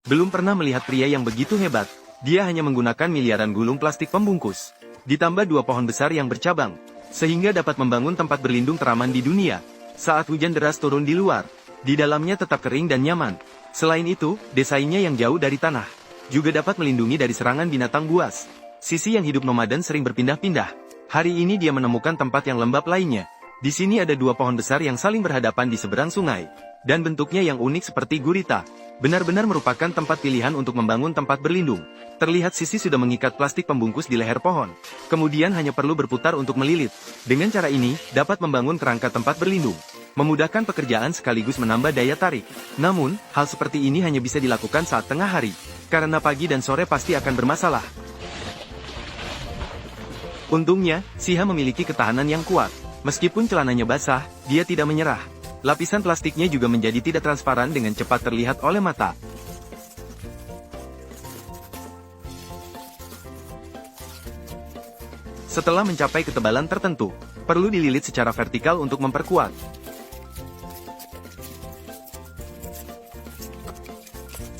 Belum pernah melihat pria yang begitu hebat. Dia hanya menggunakan miliaran gulung plastik pembungkus. Ditambah 2 pohon besar yang bercabang, sehingga dapat membangun tempat berlindung teraman di dunia. Saat hujan deras turun di luar, di dalamnya tetap kering dan nyaman. Selain itu, desainnya yang jauh dari tanah juga dapat melindungi dari serangan binatang buas. Sisi yang hidup nomaden sering berpindah-pindah. Hari ini dia menemukan tempat yang lembab lainnya. Di sini ada 2 pohon besar yang saling berhadapan di seberang sungai, dan bentuknya yang unik seperti gurita. Benar-benar merupakan tempat pilihan untuk membangun tempat berlindung. Terlihat Sisi sudah mengikat plastik pembungkus di leher pohon. Kemudian hanya perlu berputar untuk melilit. Dengan cara ini, dapat membangun kerangka tempat berlindung. Memudahkan pekerjaan sekaligus menambah daya tarik. Namun, hal seperti ini hanya bisa dilakukan saat tengah hari. Karena pagi dan sore pasti akan bermasalah. Untungnya, Siha memiliki ketahanan yang kuat. Meskipun celananya basah, dia tidak menyerah. Lapisan plastiknya juga menjadi tidak transparan dengan cepat terlihat oleh mata. Setelah mencapai ketebalan tertentu, perlu dililit secara vertikal untuk memperkuat.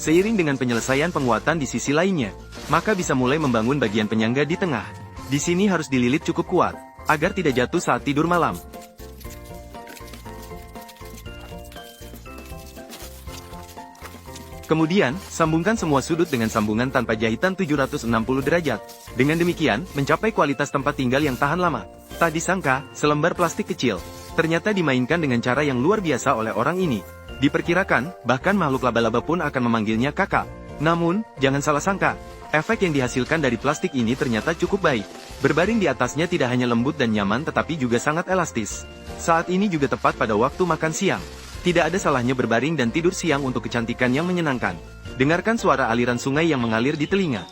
Seiring dengan penyelesaian penguatan di sisi lainnya, maka bisa mulai membangun bagian penyangga di tengah. Di sini harus dililit cukup kuat, agar tidak jatuh saat tidur malam. Kemudian, sambungkan semua sudut dengan sambungan tanpa jahitan 760 derajat. Dengan demikian, mencapai kualitas tempat tinggal yang tahan lama. Tak disangka, selembar plastik kecil ternyata dimainkan dengan cara yang luar biasa oleh orang ini. Diperkirakan, bahkan makhluk laba-laba pun akan memanggilnya kakak. Namun, jangan salah sangka, efek yang dihasilkan dari plastik ini ternyata cukup baik. Berbaring di atasnya tidak hanya lembut dan nyaman tetapi juga sangat elastis. Saat ini juga tepat pada waktu makan siang. Tidak ada salahnya berbaring dan tidur siang untuk kecantikan yang menyenangkan. Dengarkan suara aliran sungai yang mengalir di telinga.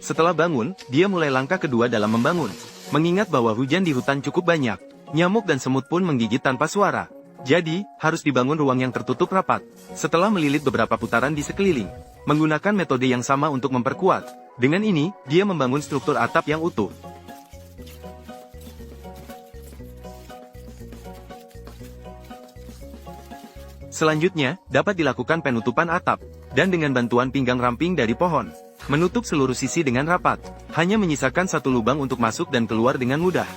Setelah bangun, dia mulai langkah kedua dalam membangun. Mengingat bahwa hujan di hutan cukup banyak, nyamuk dan semut pun menggigit tanpa suara. Jadi, harus dibangun ruang yang tertutup rapat. Setelah melilit beberapa putaran di sekeliling, menggunakan metode yang sama untuk memperkuat. Dengan ini, dia membangun struktur atap yang utuh. Selanjutnya, dapat dilakukan penutupan atap, dan dengan bantuan pinggang ramping dari pohon, menutup seluruh sisi dengan rapat, hanya menyisakan satu lubang untuk masuk dan keluar dengan mudah.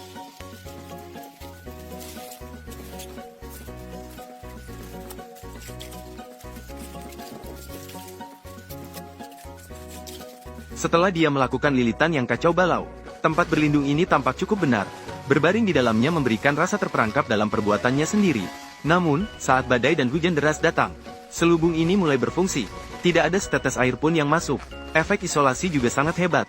Setelah dia melakukan lilitan yang kacau balau, tempat berlindung ini tampak cukup benar. Berbaring di dalamnya memberikan rasa terperangkap dalam perbuatannya sendiri. Namun, saat badai dan hujan deras datang, selubung ini mulai berfungsi. Tidak ada setetes air pun yang masuk. Efek isolasi juga sangat hebat.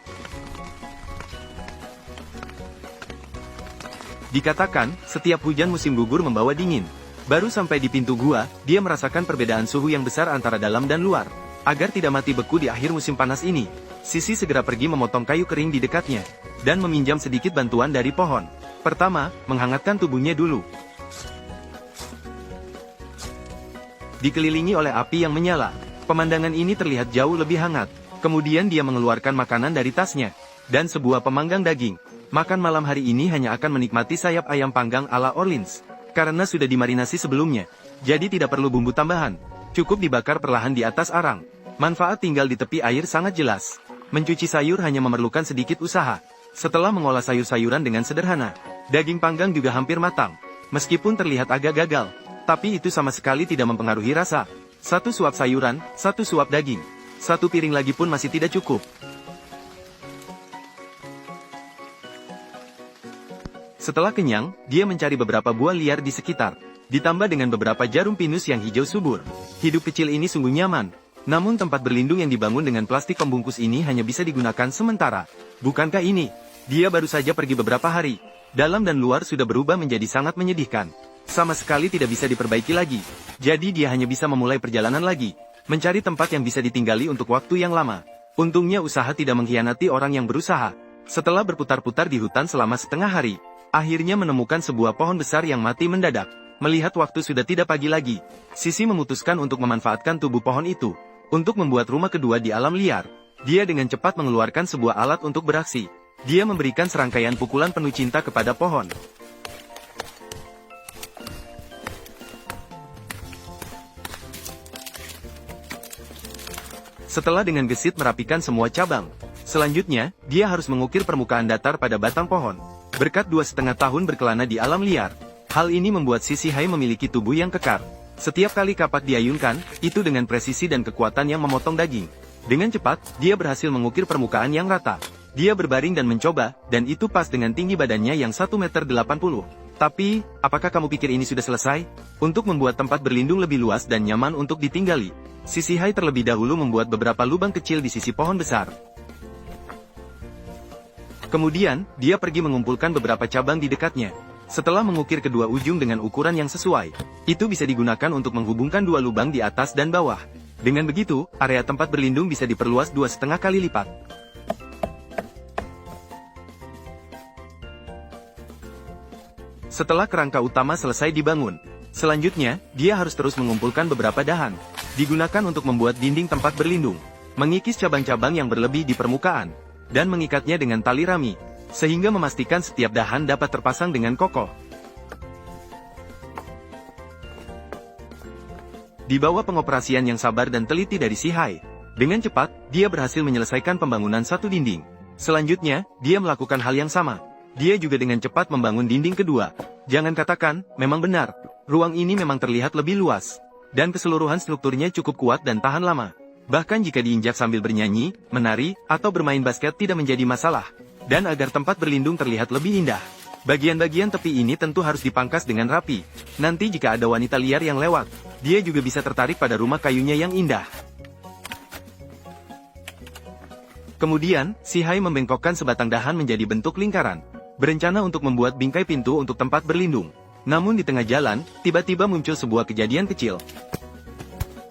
Dikatakan, setiap hujan musim gugur membawa dingin. Baru sampai di pintu gua, dia merasakan perbedaan suhu yang besar antara dalam dan luar. Agar tidak mati beku di akhir musim panas ini, Sisi segera pergi memotong kayu kering di dekatnya, dan meminjam sedikit bantuan dari pohon. Pertama, menghangatkan tubuhnya dulu. Dikelilingi oleh api yang menyala, pemandangan ini terlihat jauh lebih hangat. Kemudian dia mengeluarkan makanan dari tasnya, dan sebuah pemanggang daging. Makan malam hari ini hanya akan menikmati sayap ayam panggang ala Orleans, karena sudah dimarinasi sebelumnya, jadi tidak perlu bumbu tambahan. Cukup dibakar perlahan di atas arang. Manfaat tinggal di tepi air sangat jelas. Mencuci sayur hanya memerlukan sedikit usaha. Setelah mengolah sayur-sayuran dengan sederhana, daging panggang juga hampir matang. Meskipun terlihat agak gagal, tapi itu sama sekali tidak mempengaruhi rasa. Satu suap sayuran, satu suap daging. Satu piring lagi pun masih tidak cukup. Setelah kenyang, dia mencari beberapa buah liar di sekitar. Ditambah dengan beberapa jarum pinus yang hijau subur. Hidup kecil ini sungguh nyaman. Namun tempat berlindung yang dibangun dengan plastik pembungkus ini hanya bisa digunakan sementara. Bukankah ini? Dia baru saja pergi beberapa hari. Dalam dan luar sudah berubah menjadi sangat menyedihkan. Sama sekali tidak bisa diperbaiki lagi. Jadi dia hanya bisa memulai perjalanan lagi. Mencari tempat yang bisa ditinggali untuk waktu yang lama. Untungnya usaha tidak mengkhianati orang yang berusaha. Setelah berputar-putar di hutan selama setengah hari, akhirnya menemukan sebuah pohon besar yang mati mendadak. Melihat waktu sudah tidak pagi lagi, Sisi memutuskan untuk memanfaatkan tubuh pohon itu untuk membuat rumah kedua di alam liar. Dia dengan cepat mengeluarkan sebuah alat untuk beraksi. Dia memberikan serangkaian pukulan penuh cinta kepada pohon. Setelah dengan gesit merapikan semua cabang, selanjutnya, dia harus mengukir permukaan datar pada batang pohon. Berkat 2,5 tahun berkelana di alam liar, hal ini membuat Si Shihai memiliki tubuh yang kekar. Setiap kali kapak diayunkan, itu dengan presisi dan kekuatan yang memotong daging. Dengan cepat, dia berhasil mengukir permukaan yang rata. Dia berbaring dan mencoba, dan itu pas dengan tinggi badannya yang 1,80 meter. Tapi, apakah kamu pikir ini sudah selesai? Untuk membuat tempat berlindung lebih luas dan nyaman untuk ditinggali, Si Shihai terlebih dahulu membuat beberapa lubang kecil di sisi pohon besar. Kemudian, dia pergi mengumpulkan beberapa cabang di dekatnya. Setelah mengukir kedua ujung dengan ukuran yang sesuai, itu bisa digunakan untuk menghubungkan dua lubang di atas dan bawah. Dengan begitu, area tempat berlindung bisa diperluas 2,5 kali lipat. Setelah kerangka utama selesai dibangun, selanjutnya, dia harus terus mengumpulkan beberapa dahan. Digunakan untuk membuat dinding tempat berlindung, mengikis cabang-cabang yang berlebih di permukaan, dan mengikatnya dengan tali rami, sehingga memastikan setiap dahan dapat terpasang dengan kokoh. Di bawah pengoperasian yang sabar dan teliti dari Shihai, dengan cepat, dia berhasil menyelesaikan pembangunan satu dinding. Selanjutnya, dia melakukan hal yang sama. Dia juga dengan cepat membangun dinding kedua. Jangan katakan, memang benar, ruang ini memang terlihat lebih luas. Dan keseluruhan strukturnya cukup kuat dan tahan lama. Bahkan jika diinjak sambil bernyanyi, menari, atau bermain basket tidak menjadi masalah. Dan agar tempat berlindung terlihat lebih indah, bagian-bagian tepi ini tentu harus dipangkas dengan rapi. Nanti jika ada wanita liar yang lewat, dia juga bisa tertarik pada rumah kayunya yang indah. Kemudian, Shihai membengkokkan sebatang dahan menjadi bentuk lingkaran, berencana untuk membuat bingkai pintu untuk tempat berlindung. Namun di tengah jalan, tiba-tiba muncul sebuah kejadian kecil.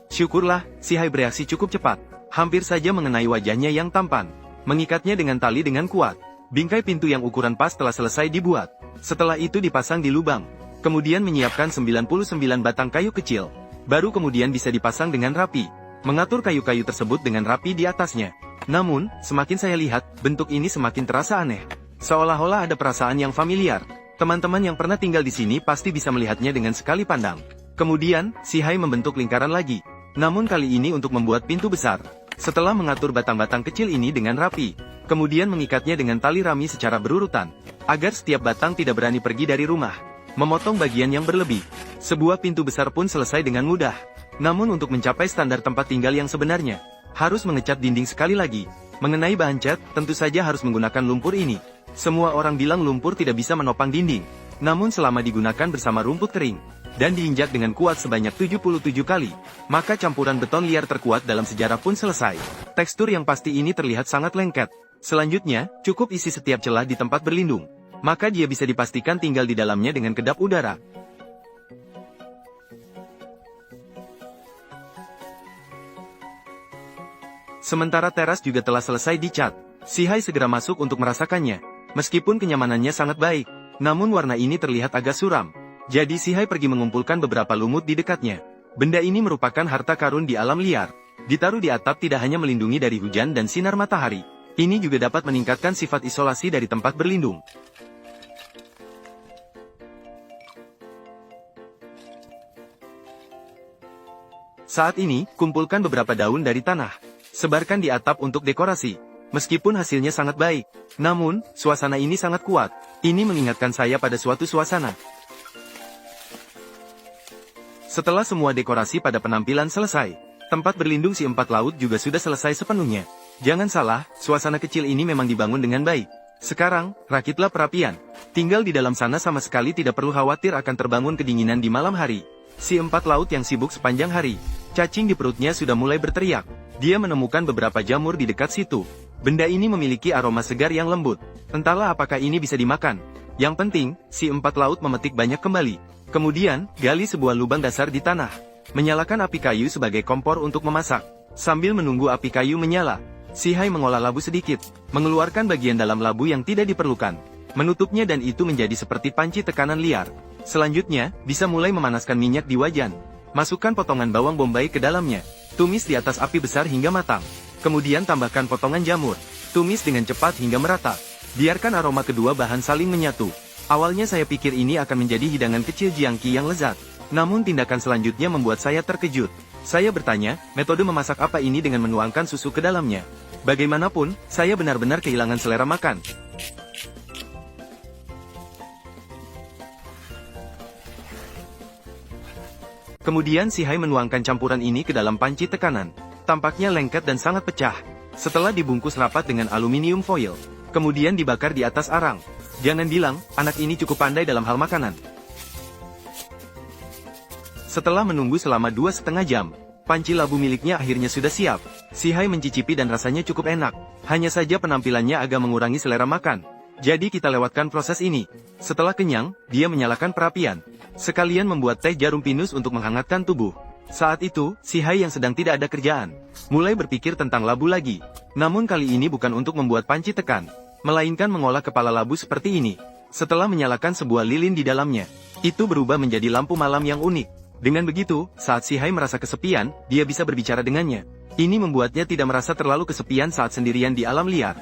Syukurlah, Shihai bereaksi cukup cepat, hampir saja mengenai wajahnya yang tampan. Mengikatnya dengan tali dengan kuat. Bingkai pintu yang ukuran pas telah selesai dibuat. Setelah itu dipasang di lubang. Kemudian menyiapkan 99 batang kayu kecil. Baru kemudian bisa dipasang dengan rapi. Mengatur kayu-kayu tersebut dengan rapi di atasnya. Namun, semakin saya lihat, bentuk ini semakin terasa aneh. Seolah-olah ada perasaan yang familiar. Teman-teman yang pernah tinggal di sini pasti bisa melihatnya dengan sekali pandang. Kemudian, Shihai membentuk lingkaran lagi. Namun kali ini untuk membuat pintu besar. Setelah mengatur batang-batang kecil ini dengan rapi, kemudian mengikatnya dengan tali rami secara berurutan, agar setiap batang tidak berani pergi dari rumah. Memotong bagian yang berlebih. Sebuah pintu besar pun selesai dengan mudah. Namun untuk mencapai standar tempat tinggal yang sebenarnya, harus mengecat dinding sekali lagi. Mengenai bahan cat, tentu saja harus menggunakan lumpur ini. Semua orang bilang lumpur tidak bisa menopang dinding. Namun selama digunakan bersama rumput kering, dan diinjak dengan kuat sebanyak 77 kali, maka campuran beton liar terkuat dalam sejarah pun selesai. Tekstur yang pasti ini terlihat sangat lengket. Selanjutnya, cukup isi setiap celah di tempat berlindung. Maka dia bisa dipastikan tinggal di dalamnya dengan kedap udara. Sementara teras juga telah selesai dicat. Shihai segera masuk untuk merasakannya. Meskipun kenyamanannya sangat baik, namun warna ini terlihat agak suram. Jadi Shihai pergi mengumpulkan beberapa lumut di dekatnya. Benda ini merupakan harta karun di alam liar. Ditaruh di atap tidak hanya melindungi dari hujan dan sinar matahari. Ini juga dapat meningkatkan sifat isolasi dari tempat berlindung. Saat ini, kumpulkan beberapa daun dari tanah. Sebarkan di atap untuk dekorasi. Meskipun hasilnya sangat baik, namun, suasana ini sangat kuat. Ini mengingatkan saya pada suatu suasana. Setelah semua dekorasi pada penampilan selesai, tempat berlindung si empat laut juga sudah selesai sepenuhnya. Jangan salah, suasana kecil ini memang dibangun dengan baik. Sekarang, rakitlah perapian. Tinggal di dalam sana sama sekali tidak perlu khawatir akan terbangun kedinginan di malam hari. Si empat laut yang sibuk sepanjang hari. Cacing di perutnya sudah mulai berteriak. Dia menemukan beberapa jamur di dekat situ. Benda ini memiliki aroma segar yang lembut. Entahlah apakah ini bisa dimakan. Yang penting, si empat laut memetik banyak kembali. Kemudian, gali sebuah lubang dasar di tanah. Menyalakan api kayu sebagai kompor untuk memasak. Sambil menunggu api kayu menyala, Shihai mengolah labu sedikit, mengeluarkan bagian dalam labu yang tidak diperlukan, menutupnya dan itu menjadi seperti panci tekanan liar. Selanjutnya, bisa mulai memanaskan minyak di wajan. Masukkan potongan bawang bombay ke dalamnya. Tumis di atas api besar hingga matang. Kemudian tambahkan potongan jamur. Tumis dengan cepat hingga merata. Biarkan aroma kedua bahan saling menyatu. Awalnya saya pikir ini akan menjadi hidangan kecil jiangqi yang lezat. Namun tindakan selanjutnya membuat saya terkejut. Saya bertanya, metode memasak apa ini dengan menuangkan susu ke dalamnya? Bagaimanapun, saya benar-benar kehilangan selera makan. Kemudian si Hai menuangkan campuran ini ke dalam panci tekanan. Tampaknya lengket dan sangat pecah. Setelah dibungkus rapat dengan aluminium foil, kemudian dibakar di atas arang. Jangan bilang, anak ini cukup pandai dalam hal makanan. Setelah menunggu selama 2,5 jam, panci labu miliknya akhirnya sudah siap. Si Hai mencicipi dan rasanya cukup enak. Hanya saja penampilannya agak mengurangi selera makan. Jadi kita lewatkan proses ini. Setelah kenyang, dia menyalakan perapian. Sekalian membuat teh jarum pinus untuk menghangatkan tubuh. Saat itu, si Hai yang sedang tidak ada kerjaan, mulai berpikir tentang labu lagi. Namun kali ini bukan untuk membuat panci tekan, melainkan mengolah kepala labu seperti ini. Setelah menyalakan sebuah lilin di dalamnya, itu berubah menjadi lampu malam yang unik. Dengan begitu, saat si Hai merasa kesepian, dia bisa berbicara dengannya. Ini membuatnya tidak merasa terlalu kesepian saat sendirian di alam liar.